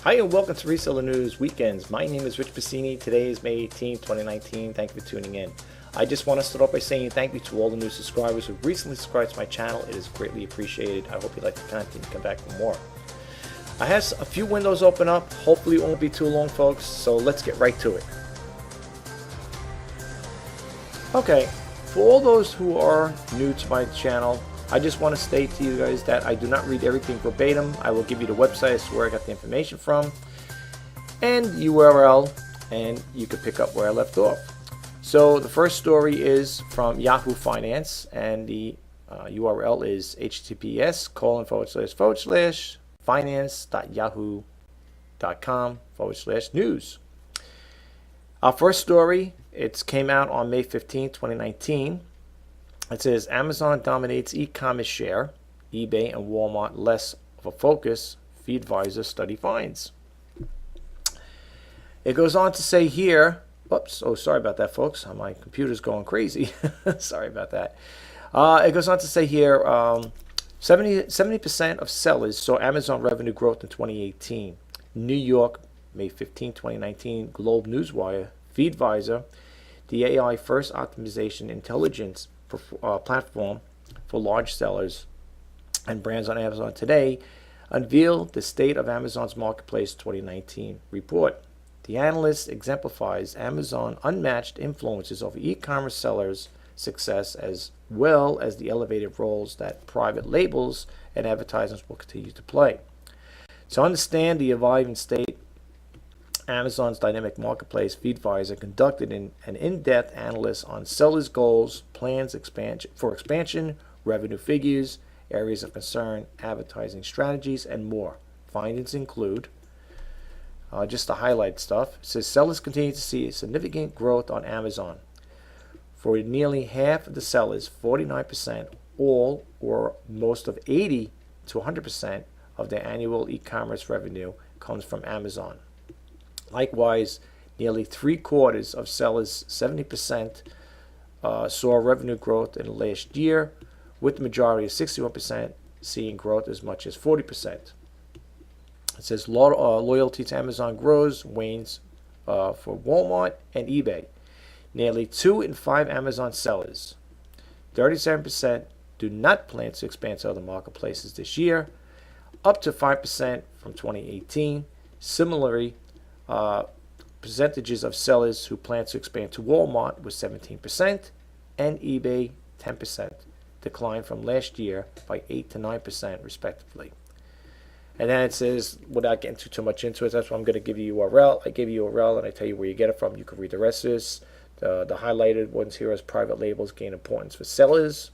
Hi and welcome to Reseller News Weekends. My name is Rich Pasini. Today is May 18, 2019. Thank you for tuning in. I just want to start off by saying thank you to all the new subscribers who recently subscribed to my channel. It is greatly appreciated. I hope you like the content and come back for more. I have a few windows open up. Hopefully it won't be too long, folks, so let's get right to it. Okay, for all those who are new to my channel, I just want to state to you guys that I do not read everything verbatim. I will give you the websites where I got the information from and URL, and you can pick up where I left off. So the first story is from Yahoo Finance, and the URL is https://finance.yahoo.com/news. Our first story, it came out on May 15, 2019. It says Amazon dominates e-commerce share, eBay and Walmart less of a focus, FeedAdvisor study finds. It goes on to say here, oops, oh sorry about that folks, my computer's going crazy. Sorry about that. It goes on to say here, 70% of sellers saw Amazon revenue growth in 2018. New York, May 15, 2019, Globe Newswire, FeedAdvisor, the AI first optimization intelligence platform for large sellers and brands on Amazon today, unveiled the State of Amazon's Marketplace 2019 report. The analyst exemplifies Amazon's unmatched influences over e-commerce sellers' success, as well as the elevated roles that private labels and advertisers will continue to play. To understand the evolving state, Amazon's dynamic marketplace, FeedAdvisor, conducted an in-depth analysis on sellers' goals, plans for expansion, revenue figures, areas of concern, advertising strategies, and more. Findings include, just to highlight stuff, it says sellers continue to see significant growth on Amazon. For nearly half of the sellers, 49%, all or most of 80 to 100% of their annual e-commerce revenue comes from Amazon. Likewise, nearly 3/4 of sellers, 70%, saw revenue growth in the last year, with the majority of 61% seeing growth as much as 40%. It says loyalty to Amazon grows, wanes for Walmart and eBay. Nearly 2 in 5 Amazon sellers, 37%, do not plan to expand to other marketplaces this year, up to 5% from 2018. Similarly, percentages of sellers who plan to expand to Walmart was 17% and eBay 10%, declined from last year by 8 to 9% respectively. And then it says, without getting too much into it, that's why I'm going to give you URL. I give you URL and I tell you where you get it from. You can read the rest of this. The highlighted ones here is private labels gain importance for sellers.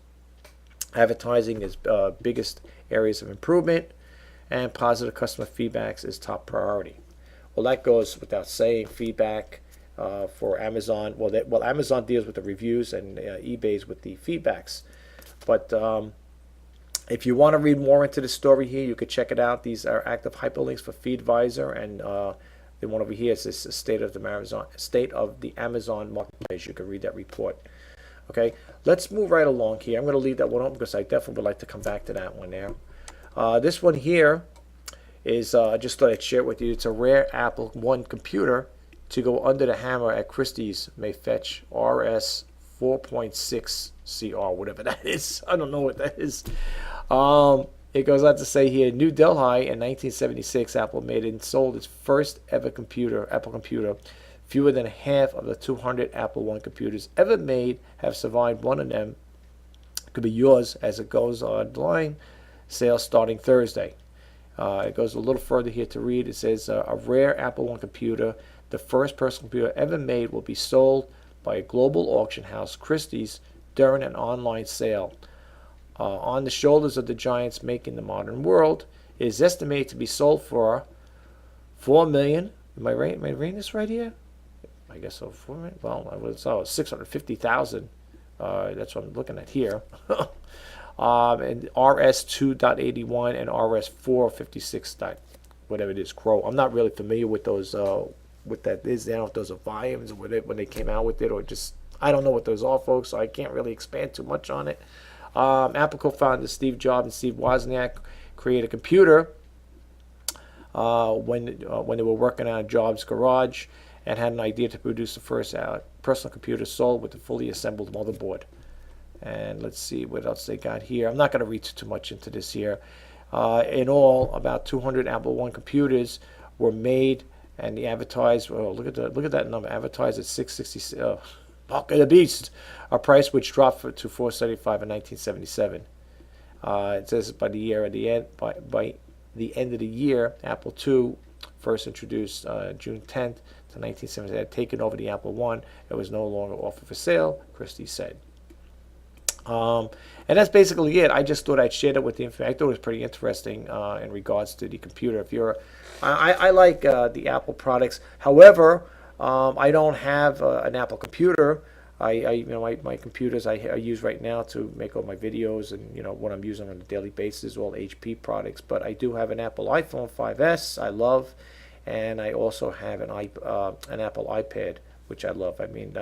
Advertising is biggest areas of improvement, and positive customer feedbacks is top priority. Well, that goes without saying. Feedback for Amazon. Well, Amazon deals with the reviews and eBay's with the feedbacks. But if you want to read more into the story here, you could check it out. These are active hyperlinks for FeedAdvisor, and the one over here is this state of the Amazon Marketplace. You can read that report. Okay, let's move right along here. I'm going to leave that one open because I definitely would like to come back to that one there. This one here is I just thought I'd share it with you. It's a rare Apple One computer to go under the hammer at Christie's. May fetch RS 4.6 CR, whatever that is. I don't know what that is. It goes on to say here, New Delhi in 1976, Apple made and sold its first ever Apple computer. Fewer than half of the 200 Apple One computers ever made have survived. One of them could be yours as it goes online. Sales starting Thursday. It goes a little further here to read. It says a rare Apple One computer, the first personal computer ever made, will be sold by a global auction house, Christie's, during an online sale. On the shoulders of the giants making the modern world, it is estimated to be sold for $4 million. Am I reading this right here? I guess so. $4 million. Well, I was $650,000. That's what I'm looking at here. And RS 2.81 and RS 456. Whatever it is, Crow. I'm not really familiar with those. What that is? I don't know if those are volumes or when they came out with it, or just I don't know what those are, folks. So I can't really expand too much on it. Apple co-founders Steve Jobs and Steve Wozniak created a computer when they were working on a job's garage and had an idea to produce the first personal computer sold with a fully assembled motherboard. And let's see what else they got here. I'm not going to read too much into this here. In all, about 200 Apple I computers were made, and the advertised. Oh, look at that number. Advertised at 660. Buck of the beast, a price which dropped to 475 in 1977. It says by the end of the year, Apple II, first introduced June 10th to 1970, had taken over the Apple I. It was no longer offered for sale, Christie said. And that's basically it. I just thought I'd share that with the information. I thought it was pretty interesting in regards to the computer. If you're, I like the Apple products. However, I don't have an Apple computer. My computers I use right now to make all my videos and what I'm using on a daily basis, all HP products. But I do have an Apple iPhone 5S I love, and I also have an Apple iPad, which I love. I mean,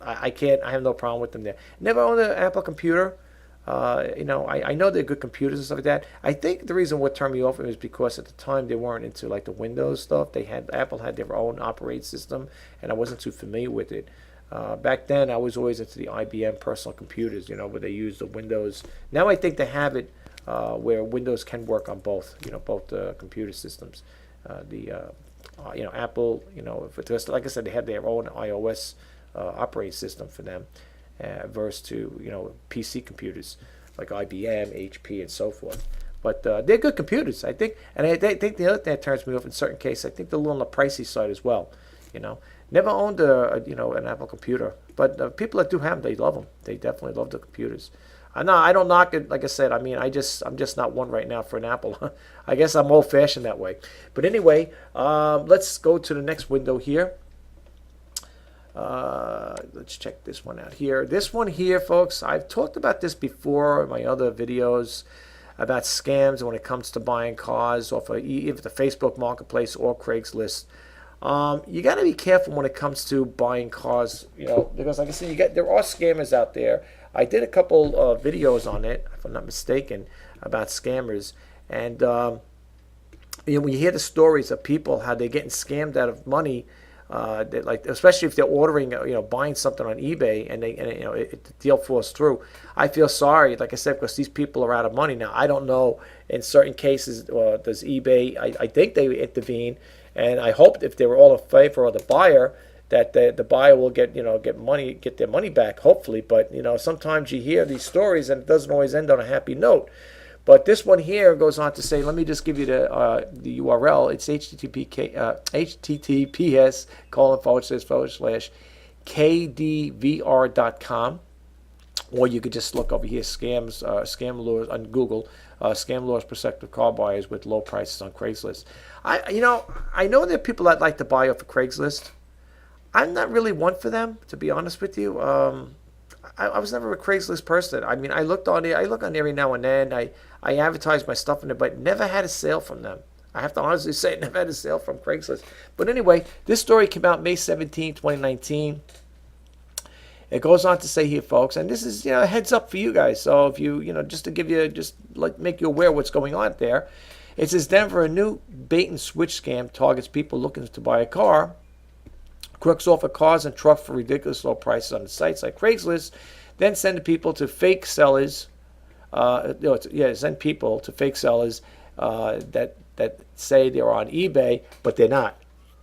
I have no problem with them there. Never owned an Apple computer. I know they're good computers and stuff like that. I think the reason what turned me off is because at the time they weren't into like the Windows stuff. Apple had their own operating system, and I wasn't too familiar with it. Back then, I was always into the IBM personal computers, where they use the Windows. Now I think they have it where Windows can work on both, both computer systems. Apple, just like I said, they have their own iOS operating system for them, versus to PC computers like IBM, HP, and so forth. But they're good computers, I think. And I think the other thing that turns me off in certain cases, I think they're a little on the pricey side as well. Never owned an Apple computer, but people that do have them, they love them. They definitely love the computers. I don't knock it. Like I said, I mean, I'm just not one right now for an Apple. I guess I'm old-fashioned that way. But anyway, let's go to the next window here. Let's check this one out here. This one here, folks, I've talked about this before in my other videos about scams when it comes to buying cars off of either the Facebook Marketplace or Craigslist. You got to be careful when it comes to buying cars, because like I said, there are scammers out there. I did a couple videos on it, if I'm not mistaken, about scammers. And when you hear the stories of people, how they're getting scammed out of money, especially if they're ordering, buying something on eBay and the deal falls through. I feel sorry, like I said, because these people are out of money now. I don't know, in certain cases, does eBay, I think they intervene. And I hope if they were all in favor of the buyer, that the buyer will get their money back, hopefully. But sometimes you hear these stories and it doesn't always end on a happy note. But this one here goes on to say, let me just give you the URL. It's https://kdvr.com, or you could just look over here, scam lures on Google. Scam lures prospective car buyers with low prices on Craigslist. I know there are people that like to buy off of Craigslist. I'm not really one for them, to be honest with you. I was never a Craigslist person. I mean, I look on there every now and then. I advertise my stuff in there, but never had a sale from them. I have to honestly say, never had a sale from Craigslist. But anyway, this story came out May 17, 2019. It goes on to say here, folks, and this is a heads up for you guys. So if you just to give you make you aware of what's going on there. It says Denver, a new bait and switch scam targets people looking to buy a car. Crooks offer cars and trucks for ridiculous low prices on the sites like Craigslist, then send people to fake sellers. Send people to fake sellers that say they're on eBay, but they're not.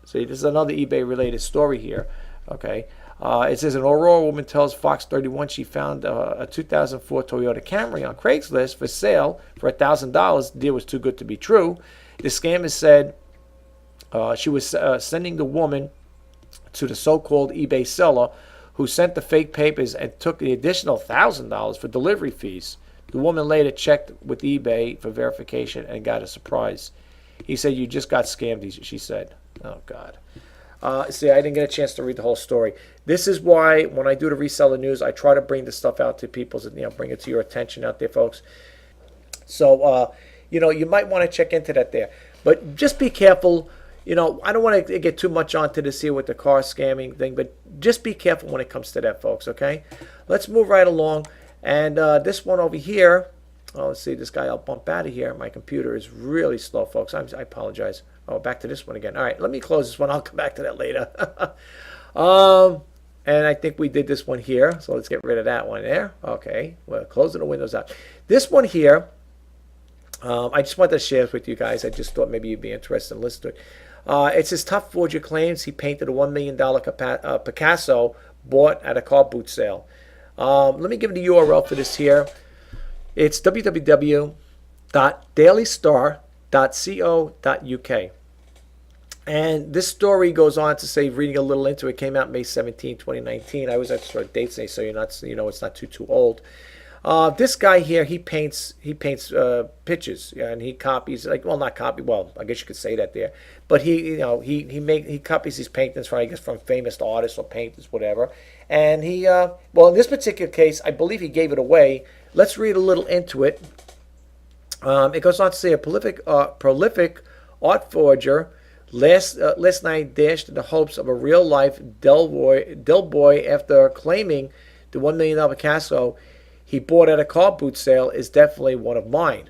So this is another eBay-related story here. Okay. It says an Aurora woman tells Fox 31 she found a 2004 Toyota Camry on Craigslist for sale for $1,000. The deal was too good to be true. The scammer said she was sending the woman to the so-called eBay seller, who sent the fake papers and took the additional $1,000 for delivery fees. The woman later checked with eBay for verification and got a surprise. He said, "You just got scammed," she said. Oh, God. See, I didn't get a chance to read the whole story. This is why when I do the reseller news, I try to bring this stuff out to people, bring it to your attention out there, folks. So, you might want to check into that there. But just be careful. I don't want to get too much onto this here with the car scamming thing, but just be careful when it comes to that, folks, okay? Let's move right along. And this one over here, Oh, let's see, this guy, I'll bump out of here. My computer is really slow, folks. I apologize. Oh, back to this one again. All right, let me close this one. I'll come back to that later. And I think we did this one here. So let's get rid of that one there. Okay, well, closing the windows out. This one here, I just wanted to share this with you guys. I just thought maybe you'd be interested in listening to it. It's his top forger claims. He painted a $1 million Picasso bought at a car boot sale. Let me give you the URL for this here. It's www.dailystar.co.uk. And this story goes on to say, reading a little into it, came out May 17, 2019. I was at sort of dates, so it's not too old. This guy here, he paints pictures, and he copies, not copy. Well, I guess you could say that there, but he copies these paintings from famous artists or painters, whatever. And in this particular case, I believe he gave it away. Let's read a little into it. It goes on to say, a prolific art forger last night dashed in the hopes of a real-life Del Boy after claiming the $1 million Picasso he bought at a car boot sale is definitely one of mine.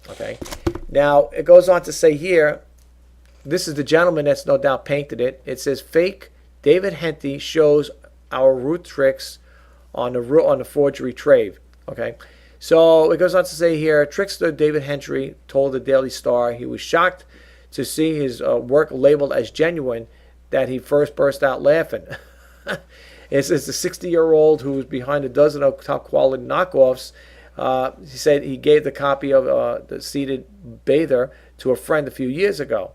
Okay. Now, it goes on to say here, this is the gentleman that's no doubt painted it. It says, fake David Henty shows our root tricks on the forgery trade. Okay. So it goes on to say here, trickster David Henry told the Daily Star he was shocked to see his work labeled as genuine, that he first burst out laughing. It's the 60-year-old who was behind a dozen of top-quality knockoffs. He said he gave the copy of the Seated Bather to a friend a few years ago.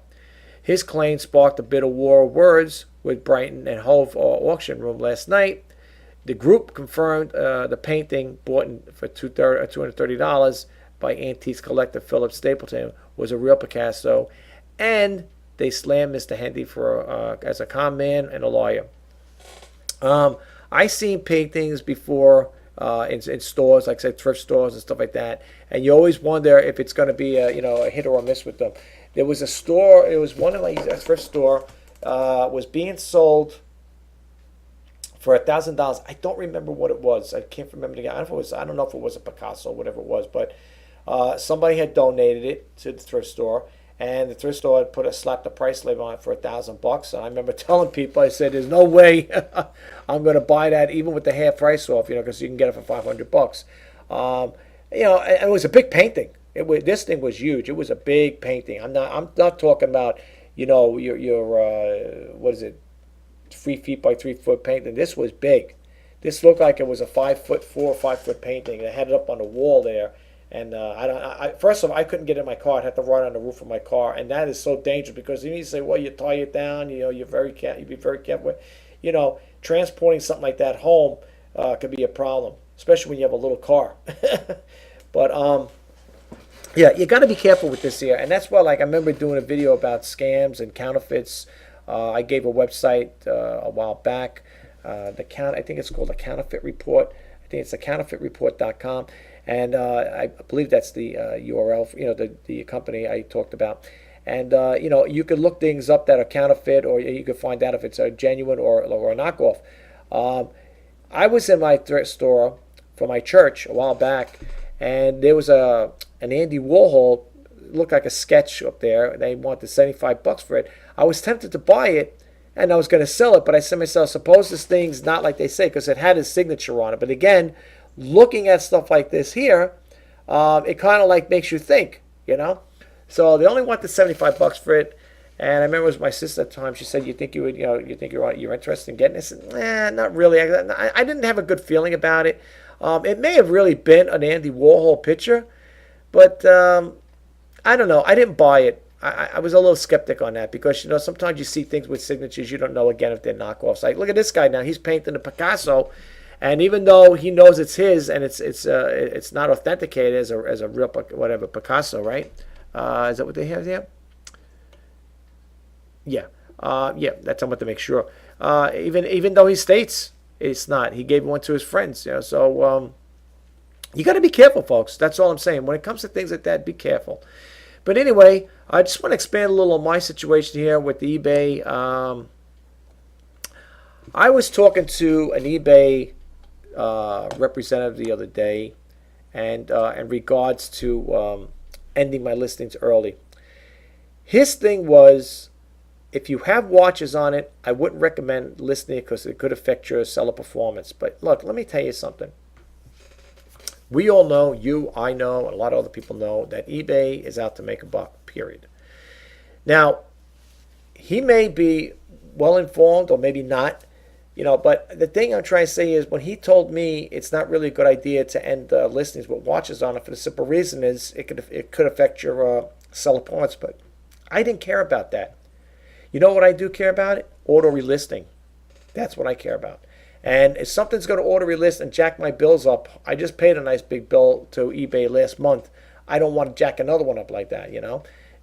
His claim sparked a bit of war of words with Brighton and Hove auction room last night. The group confirmed the painting, bought for $230 by antiques collector Philip Stapleton, was a real Picasso, and they slammed Mr. Henty as a con man and a liar. I seen paintings before in stores, like I said, thrift stores and stuff like that, and you always wonder if it's going to be a hit or a miss with them. There was a store. It was one of my thrift store was being sold for $1,000. I don't remember what it was. I can't remember the. I don't know if it was a Picasso, whatever it was, but somebody had donated it to the thrift store. And the thrift store had slapped the price label on it for $1,000. And I remember telling people, I said, "There's no way I'm going to buy that, even with the half price off, because you can get it for $500." It was a big painting. This thing was huge. It was a big painting. I'm not talking about, your what is it, 3 feet by 3 foot painting. This was big. This looked like it was a 5'4" or 5 foot painting. They had it up on the wall there. And first of all, I couldn't get in my car. I'd have to run on the roof of my car, and that is so dangerous because you say, well, you tie it down. You'd be very careful. Transporting something like that home could be a problem, especially when you have a little car. But yeah, you got to be careful with this here, and that's why, I remember doing a video about scams and counterfeits. I gave a website a while back. I think it's called the Counterfeit Report. I think it's thecounterfeitreport.com. And I believe that's the URL, the company I talked about. And, you could look things up that are counterfeit, or you could find out if it's a genuine or a knockoff. I was in my thrift store for my church a while back, and there was an Andy Warhol, looked like a sketch up there. They wanted $75 for it. I was tempted to buy it, and I was going to sell it, but I said to myself, suppose this thing's not like they say, because it had his signature on it. But again, looking at stuff like this here, it kind of makes you think, So they only wanted $75 for it, and I remember it was my sister at the time. She said, "You think you're interested in getting this?" I said, not really. I didn't have a good feeling about it. It may have really been an Andy Warhol picture, but I don't know. I didn't buy it. I was a little skeptic on that because sometimes you see things with signatures you don't know again if they're knockoffs. Like, look at this guy now. He's painting a Picasso. And even though he knows it's his and it's not authenticated as a real Picasso, right? Is that what they have there? Yeah, that's what to make sure. Even though he states it's not, he gave one to his friends. So you got to be careful, folks. That's all I'm saying. When it comes to things like that, be careful. But anyway, I just want to expand a little on my situation here with the eBay. I was talking to an eBay representative the other day, and in regards to ending my listings early. His thing was, if you have watches on it, I wouldn't recommend listing it because it could affect your seller performance. But look, let me tell you something. We all know, I know, and a lot of other people know, that eBay is out to make a buck, period. Now, he may be well informed or maybe not, but the thing I'm trying to say is, when he told me it's not really a good idea to end listings with watches on it, for the simple reason is it could affect your seller performance. But I didn't care about that. You know what I do care about it? Auto relisting. That's what I care about. And if something's going to auto relist and jack my bills up, I just paid a nice big bill to eBay last month. I don't want to jack another one up like that,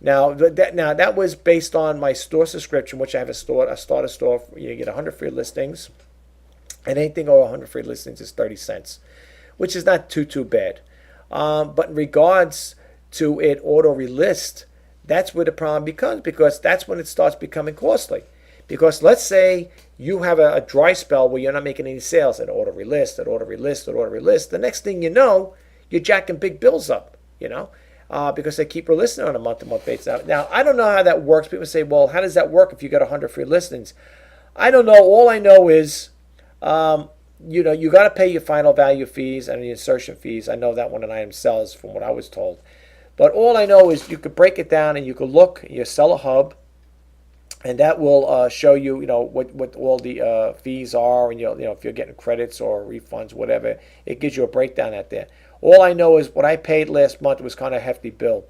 Now that was based on my store subscription, which I have a starter store. You get 100 free listings, and anything over 100 free listings is 30 cents, which is not too bad. But in regards to it auto relist, that's where the problem becomes, because that's when it starts becoming costly. Because let's say you have a dry spell where you're not making any sales, and auto relist, the next thing you know, you're jacking big bills up, because they keep relisting on a month-to-month basis. Now, I don't know how that works. People say, well, how does that work if you got 100 free listings? I don't know. All I know is, you got to pay your final value fees and the insertion fees. I know that when an item sells, from what I was told. But all I know is you could break it down and you could look at your seller hub, and that will show you, what all the fees are, and if you're getting credits or refunds, whatever. It gives you a breakdown at there. All I know is what I paid last month was kind of a hefty bill,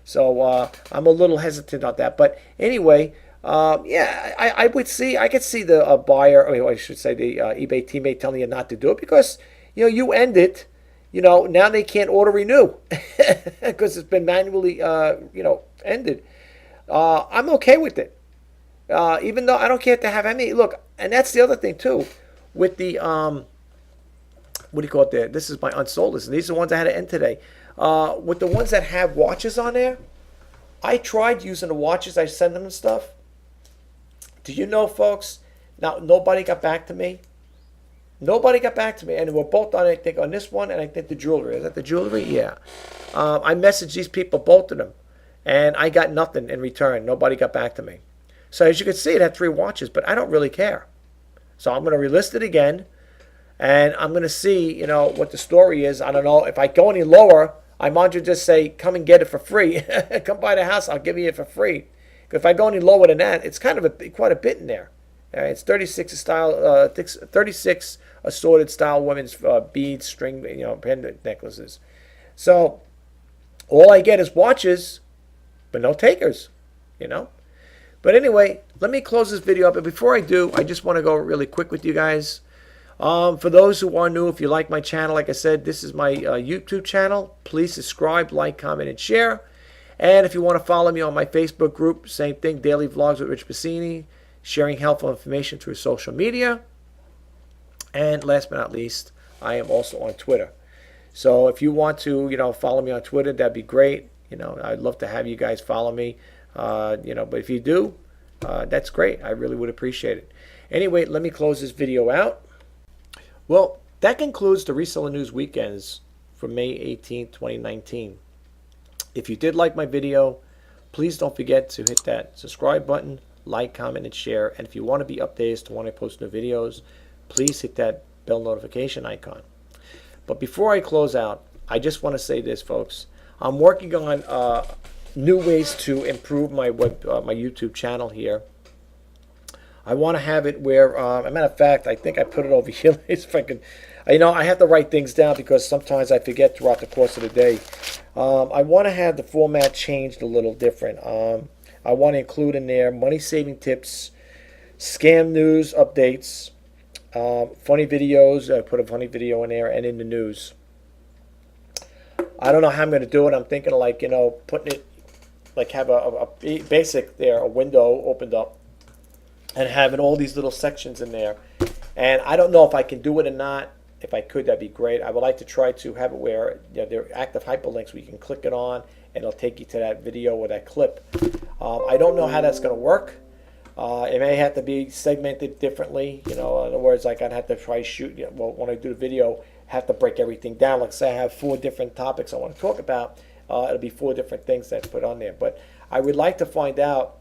So I'm a little hesitant on that. But anyway, I could see the buyer, or I should say the eBay teammate telling you not to do it, because you end it. Now they can't auto renew because it's been manually ended. I'm okay with it, even though I don't care to have any. Look, and that's the other thing too, with the what do you call it there? This is my unsold list. These are the ones I had to end today. With the ones that have watches on there, I tried using the watches. I send them and stuff. Do you know, folks? Now, nobody got back to me. Nobody got back to me. And we're both on, I think, on this one, and I think the jewelry. Is that the jewelry? Yeah. I messaged these people, both of them, and I got nothing in return. Nobody got back to me. So as you can see, it had 3 watches, but I don't really care. So I'm going to relist it again, and I'm going to see, what the story is. I don't know. If I go any lower, I might just say, come and get it for free. Come by the house. I'll give you it for free. If I go any lower than that, it's kind of quite a bit in there. It's 36 assorted style women's beads, string, pendant necklaces. So all I get is watches, but no takers, But anyway, let me close this video up. But before I do, I just want to go really quick with you guys. For those who are new, if you like my channel, like I said, this is my YouTube channel. Please subscribe, like, comment, and share. And if you want to follow me on my Facebook group, same thing, Daily Vlogs with Rich Pasini, sharing helpful information through social media. And last but not least, I am also on Twitter. So if you want to, follow me on Twitter, that'd be great. I'd love to have you guys follow me. But if you do, that's great. I really would appreciate it. Anyway, let me close this video out. Well, that concludes the Reseller News Weekends for May 18, 2019. If you did like my video, please don't forget to hit that subscribe button, like, comment, and share. And if you want to be updated as to when I post new videos, please hit that bell notification icon. But before I close out, I just want to say this, folks. I'm working on new ways to improve my my YouTube channel here. I want to have it where, as a matter of fact, I think I put it over here. If I can, I have to write things down because sometimes I forget throughout the course of the day. I want to have the format changed a little different. I want to include in there money-saving tips, scam news updates, funny videos. I put a funny video in there, and in the news. I don't know how I'm going to do it. I'm thinking of putting it, have a basic there, a window opened up, and having all these little sections in there. And I don't know if I can do it or not. If I could, that'd be great. I would like to try to have it where there are active hyperlinks where you can click it on and it'll take you to that video or that clip. I don't know how that's going to work. It may have to be segmented differently. In other words, I'd have to try shoot. When I do the video, have to break everything down. Like say I have 4 different topics I want to talk about, it'll be 4 different things that I put on there. But I would like to find out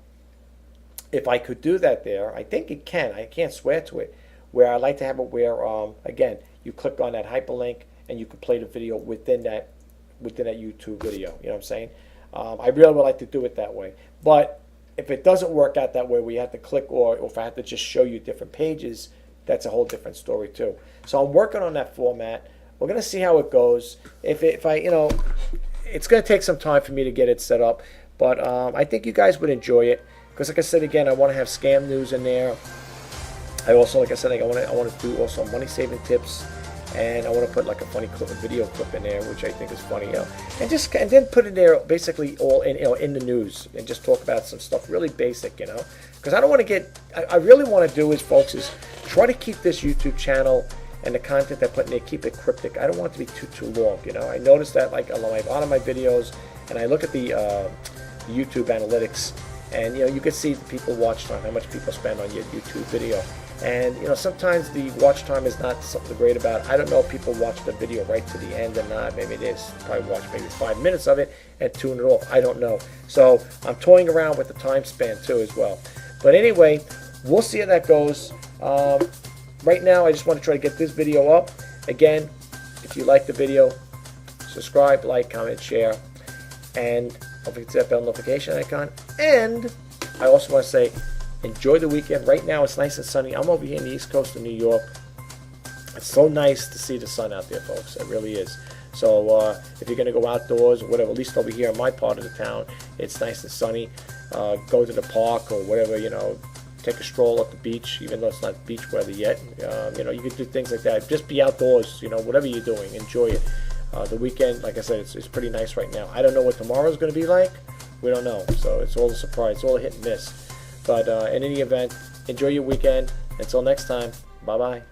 if I could do that there. I think it can. I can't swear to it. Where I like to have it where, again, you click on that hyperlink and you can play the video within that YouTube video. You know what I'm saying? I really would like to do it that way. But if it doesn't work out that way, we have to click, or if I have to just show you different pages, that's a whole different story too. So I'm working on that format. We're gonna see how it goes. If I, it's gonna take some time for me to get it set up, but I think you guys would enjoy it because, like I said again, I want to have scam news in there. I also, like I said, I want to do also money saving tips. And I want to put like a funny video clip in there, which I think is funny, and then put it there basically all in, in the news, and just talk about some stuff really basic, because I don't want to get. I really want to do is, folks, is try to keep this YouTube channel and the content I put in there, keep it cryptic. I don't want it to be too long, I noticed that like a lot of my videos, and I look at the YouTube analytics, and you can see the people watch time, how much people spend on your YouTube video. And sometimes the watch time is not something great about it. I don't know if people watch the video right to the end or not. Maybe it is. Probably watch maybe 5 minutes of it and tune it off. I don't know. So I'm toying around with the time span too as well. But anyway, we'll see how that goes. Right now, I just want to try to get this video up. Again, if you like the video, subscribe, like, comment, share, and don't forget to hit that bell notification icon. And I also want to say, enjoy the weekend. Right now it's nice and sunny. I'm over here in the East Coast of New York. It's so nice to see the sun out there, folks. It really is. So if you're going to go outdoors or whatever, at least over here in my part of the town, it's nice and sunny. Go to the park or whatever, take a stroll at the beach, even though it's not beach weather yet. You can do things like that. Just be outdoors, whatever you're doing, enjoy it. The weekend, like I said, it's pretty nice right now. I don't know what tomorrow's going to be like. We don't know. So it's all a surprise. It's all a hit and miss. But in any event, enjoy your weekend. Until next time, bye-bye.